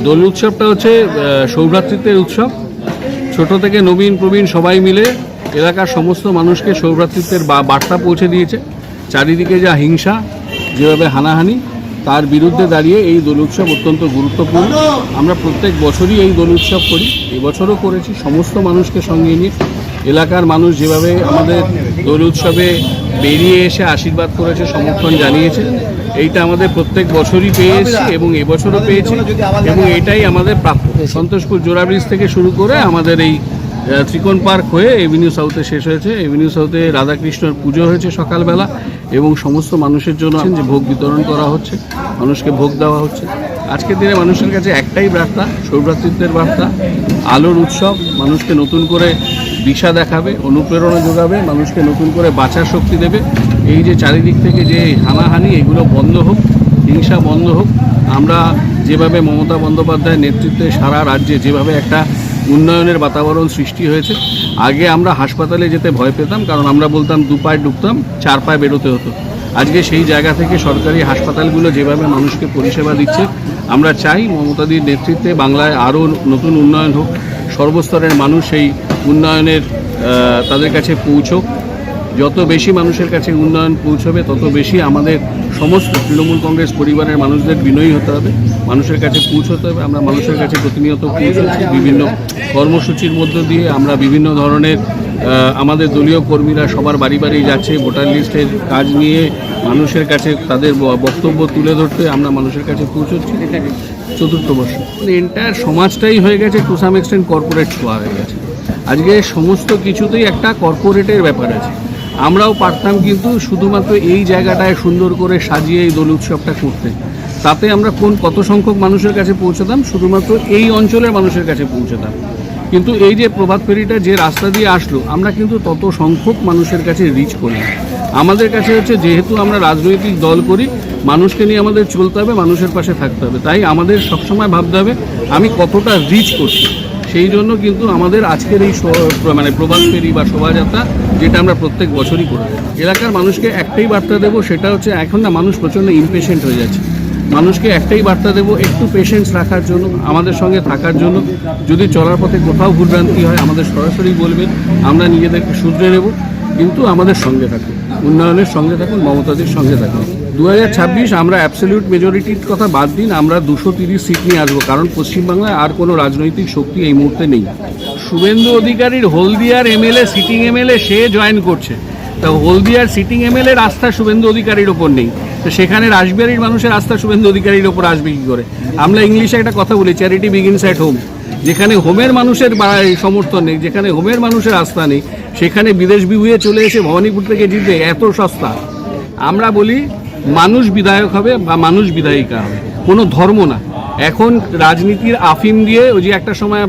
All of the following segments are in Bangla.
দোল উৎসবটা হচ্ছে সৌভ্রাতৃত্বের উৎসব। ছোট থেকে নবীন প্রবীণ সবাই মিলে এলাকার সমস্ত মানুষকে সৌভ্রাতৃত্বের বার্তা পৌঁছে দিয়েছে। চারিদিকে যা হিংসা, যেভাবে হানাহানি, তার বিরুদ্ধে দাঁড়িয়ে এই দোল উৎসব অত্যন্ত গুরুত্বপূর্ণ। আমরা প্রত্যেক বছরই এই দোল উৎসব করি, এবছরও করেছি। সমস্ত মানুষকে সঙ্গে নিয়ে এলাকার মানুষ যেভাবে আমাদের দোল উৎসবে বেরিয়ে এসে আশীর্বাদ করেছে, সমর্থন জানিয়েছে, এইটা আমাদের প্রত্যেক বছরই পেয়ে এসেছি এবং এবছরও পেয়েছি এবং এটাই আমাদের প্রাপ্য। সন্তোষপুর জোড়া ব্রিজ থেকে শুরু করে আমাদের এই ত্রিকোণ পার্ক হয়ে এভিনিউ সাউথে শেষ হয়েছে। এভিনিউ সাউথে রাধাকৃষ্ণর পুজো হয়েছে সকালবেলা এবং সমস্ত মানুষের জন্য যে ভোগ বিতরণ করা হচ্ছে, মানুষকে ভোগ দেওয়া হচ্ছে। আজকের দিনে মানুষের কাছে একটাই বার্তা, সৌভ্রাতৃত্বের বার্তা, আলোর উৎসব। মানুষকে নতুন করে দিশা দেখাবে, অনুপ্রেরণা যোগাবে, মানুষকে নতুন করে বাঁচার শক্তি দেবে। এই যে চারিদিক থেকে যে হানাহানি, এগুলো বন্ধ হোক, হিংসা বন্ধ হোক। আমরা যেভাবে মমতা বন্দ্যোপাধ্যায়ের নেতৃত্বে সারা রাজ্যে যেভাবে একটা উন্নয়নের বাতাবরণ সৃষ্টি হয়েছে, আগে আমরা হাসপাতালে যেতে ভয় পেতাম, কারণ আমরা বলতাম 2 পায়ে ঢুকতাম, 4 পায়ে বেরোতে হতো। আজকে সেই জায়গা থেকে সরকারি হাসপাতালগুলো যেভাবে মানুষকে পরিষেবা দিচ্ছে, আমরা চাই মমতাদির নেতৃত্বে বাংলায় আরও নতুন উন্নয়ন হোক, সর্বস্তরের মানুষ সেই উন্নয়নের তাদের কাছে পৌঁছক। যত বেশি মানুষের কাছে উন্নয়ন পৌঁছবে, তত বেশি আমাদের সমস্ত তৃণমূল কংগ্রেস পরিবারের মানুষদের বিনয়ী হতে হবে, মানুষের কাছে পৌঁছতে হবে। আমরা মানুষের কাছে প্রতিনিয়ত পৌঁছচ্ছি বিভিন্ন কর্মসূচির মধ্য দিয়ে। আমরা বিভিন্ন ধরনের আমাদের দলীয় কর্মীরা সবার বাড়ি বাড়ি যাচ্ছে, ভোটার লিস্টের কাজ নিয়ে মানুষের কাছে তাদের বক্তব্য তুলে ধরতে আমরা মানুষের কাছে পৌঁছচ্ছি। চতুর্থ বর্ষ এন্টায়ার সমাজটাই হয়ে গেছে টু সাম এক্সটেন্ট কর্পোরেট ছোঁয়া হয়ে গেছে। আজকে সমস্ত কিছুতেই একটা কর্পোরেটের ব্যাপার আছে। আমরাও পারতাম কিন্তু শুধুমাত্র এই জায়গাটায় সুন্দর করে সাজিয়ে এই দোল উৎসবটা করতে, তাতে আমরা কত সংখ্যক মানুষের কাছে পৌঁছতাম, শুধুমাত্র এই অঞ্চলের মানুষের কাছে পৌঁছতাম। কিন্তু এই যে প্রভাত ফেরিটা যে রাস্তা দিয়ে আসলো, আমরা কিন্তু তত সংখ্যক মানুষের কাছে রিচ করি। আমাদের কাছে হচ্ছে, যেহেতু আমরা রাজনৈতিক দল করি, মানুষকে নিয়ে আমাদের চলতে হবে, মানুষের পাশে থাকতে হবে। তাই আমাদের সবসময় ভাবতে হবে আমি কতটা রিচ করছি। সেই জন্য কিন্তু আমাদের আজকের এই প্রভাত ফেরি বা শোভাযাত্রা, যেটা আমরা প্রত্যেক বছরই করে থাকি। এলাকার মানুষকে একটাই বার্তা দেবো, সেটা হচ্ছে এখন না মানুষ প্রচণ্ড ইমপেশেন্ট হয়ে যাচ্ছে। মানুষকে একটাই বার্তা দেবো, একটু পেশেন্স রাখার জন্য, আমাদের সঙ্গে থাকার জন্য। যদি চলার পথে কোথাও ভুলভ্রান্তি হয় আমাদের সরাসরি বলবেন, আমরা নিজেদেরকে শুধরে নেব, কিন্তু আমাদের সঙ্গে থাকুন, উন্নয়নের সঙ্গে থাকুন, মমতাদের সঙ্গে থাকুন। 2026 আমরা অ্যাবসলিউট মেজরিটির কথা বাদ দিন, আমরা 230 সিট নিয়ে আসবো, কারণ পশ্চিমবাংলায় আর কোনো রাজনৈতিক শক্তি এই মুহূর্তে নেই। শুভেন্দু অধিকারীর হলদিয়ার এমএলএ, সিটিং এমএলএ, সে জয়েন করছে। তা হলদিয়ার সিটিং এমএলএর আস্থা শুভেন্দু অধিকারীর ওপর নেই, তো সেখানে রাসবিহারীর মানুষের আস্থা শুভেন্দু অধিকারীর ওপর আসবে কী করে? আমরা ইংলিশে একটা কথা বলি, চ্যারিটি বিগিনস অ্যাট হোম। যেখানে হোমের মানুষের সমর্থন নেই, যেখানে হোমের মানুষের আস্থা নেই, সেখানে বিদেশ বিভুঁয়ে চলে এসে ভবানীপুর থেকে জিতবে এত সস্তা। আমরা বলি মানুষ বিধায়ক হবে বা মানুষ বিধায়িকা হবে, কোনো ধর্ম না। এখন রাজনীতির আফিম দিয়ে, ওই যে একটা সময়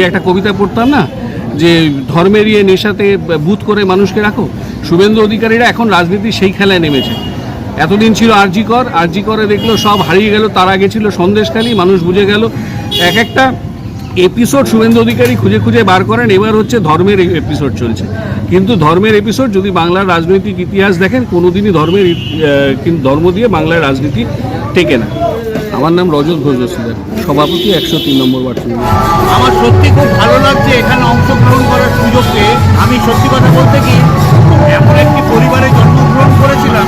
একটা কবিতা পড়তাম না, যে ধর্মের নেশাতে বুথ করে মানুষকে রাখো। শুভেন্দু অধিকারীরা এখন রাজনীতি সেই খেলায় নেমেছে। এতদিন ছিল আরজি করে দেখলো সব হারিয়ে গেল, তার আগে ছিল সন্দেশখালী, মানুষ বুঝে গেল। একটা এপিসোড শুভেন্দু অধিকারী খুঁজে খুঁজে বার করেন, এবার হচ্ছে ধর্মের এপিসোড চলছে। কিন্তু ধর্মের এপিসোড যদি বাংলার রাজনৈতিক ইতিহাস দেখেন, কোনোদিনই ধর্ম দিয়ে বাংলার রাজনীতি টেকে না। আমার নাম রজত ঘোষ, সভাপতি 103 নম্বর ওয়ার্ড। আমার সত্যি খুব ভালো লাগছে এখানে অংশগ্রহণ করার সুযোগ পেয়ে। আমি সত্যি কথা বলতে কি, এমন একটি পরিবারে জন্মগ্রহণ করেছিলাম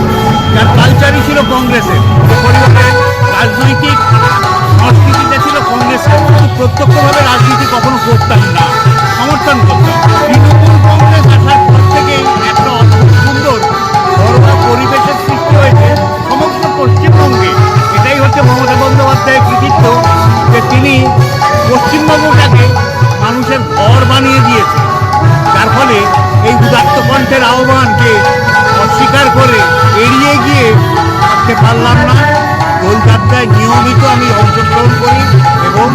যার কালচারই ছিল কংগ্রেসের, পরিবারের রাজনৈতিক সংস্কৃতিটা ছিল কংগ্রেসের, কিন্তু প্রত্যক্ষভাবে রাজনীতি কখনো করতাম না, সমর্থন করতাম। তৃণমূল কংগ্রেস আসার পর থেকেই একটা অদ্ভুত সুন্দর ঘরোয়া পরিবেশের সৃষ্টি হয়েছে সমগ্র পশ্চিমবঙ্গে। এটাই হচ্ছে মমতা বন্দ্যোপাধ্যায়ের কৃতিত্ব, যে তিনি পশ্চিমবঙ্গটাকে মানুষের ঘর বানিয়ে দিয়েছে। যার ফলে এই উদাত্ত কণ্ঠের আহ্বানকে অস্বীকার করে এড়িয়ে গিয়ে থাকতে পারলাম না। দোলযাত্রায় নিয়মিত আমি অংশগ্রহণ করি এবং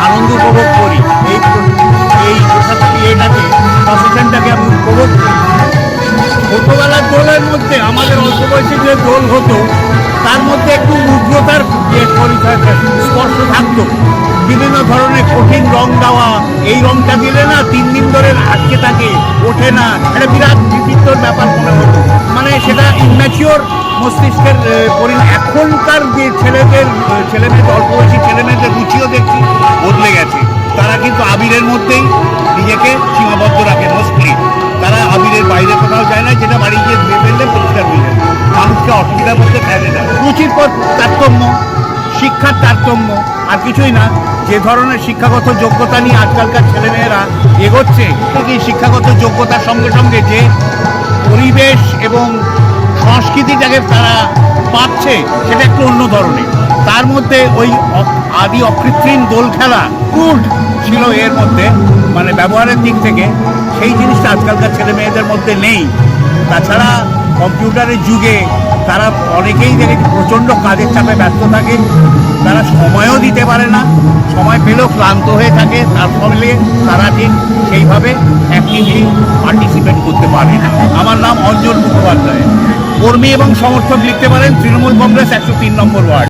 আনন্দ উপভোগ করি। এই প্রসেশনটাকে আমি উপভোগ করি। ছোটোবেলার দোলের মধ্যে আমাদের অল্প বয়সে যে দোল হতো, তার মধ্যে একটু উগ্রতার স্পর্শ থাকতো। বিভিন্ন ধরনের কঠিন রং দেওয়া, এই রংটা দিলে না 3 দিন ধরে আটকে থাকে, ওঠে না, একটা বিরাট বিচিত্র ব্যাপার মনে হতো। মানে সেটা ইম্যাচিওর মস্তিষ্কের এখনকার যে ছেলেমেয়েদের অল্প বয়সী ছেলেমেয়েদের রুচিও দেখছি বদলে গেছে। তারা কিন্তু আবিরের মধ্যেই নিজেকে সীমাবদ্ধ রাখে মোস্টলি। তারা আবিরের বাইরে কোথাও যায় না, যেটা বাড়ি গিয়ে ধুয়ে ফেললে পরিষ্কার হয়ে যায়, মানুষকে অসুবিধার মধ্যে ফেলে না। রুচির পর তারতম্য, শিক্ষার তারতম্য, আর কিছুই না। যে ধরনের শিক্ষাগত যোগ্যতা নিয়ে আজকালকার ছেলেমেয়েরা এগোচ্ছে, এই শিক্ষাগত যোগ্যতার সঙ্গে সঙ্গে যে পরিবেশ এবং সংস্কৃতিটাকে তারা পাচ্ছে সেটা একটু অন্য ধরনের। তার মধ্যে ওই আদি অকৃত্রিম দোল খেলা ক্রুড ছিল এর মধ্যে, মানে ব্যবহারের দিক থেকে সেই জিনিসটা আজকালকার ছেলে মেয়েদের মধ্যে নেই। তাছাড়া কম্পিউটারের যুগে তারা অনেকেই দেখে প্রচণ্ড কাজের চাপে ব্যস্ত থাকে, তারা সময়ও দিতে পারে না, সময় পেলেও ক্লান্ত হয়ে থাকে, তার ফলে তারা ঠিক সেইভাবে অ্যাক্টিভলি পার্টিসিপেট করতে পারে না। আমার নাম অঞ্জন মুখোপাধ্যায়। কর্মী এবং সমর্থক লিখতে পারেন তৃণমূল কংগ্রেস 103 নম্বর ওয়ার্ড।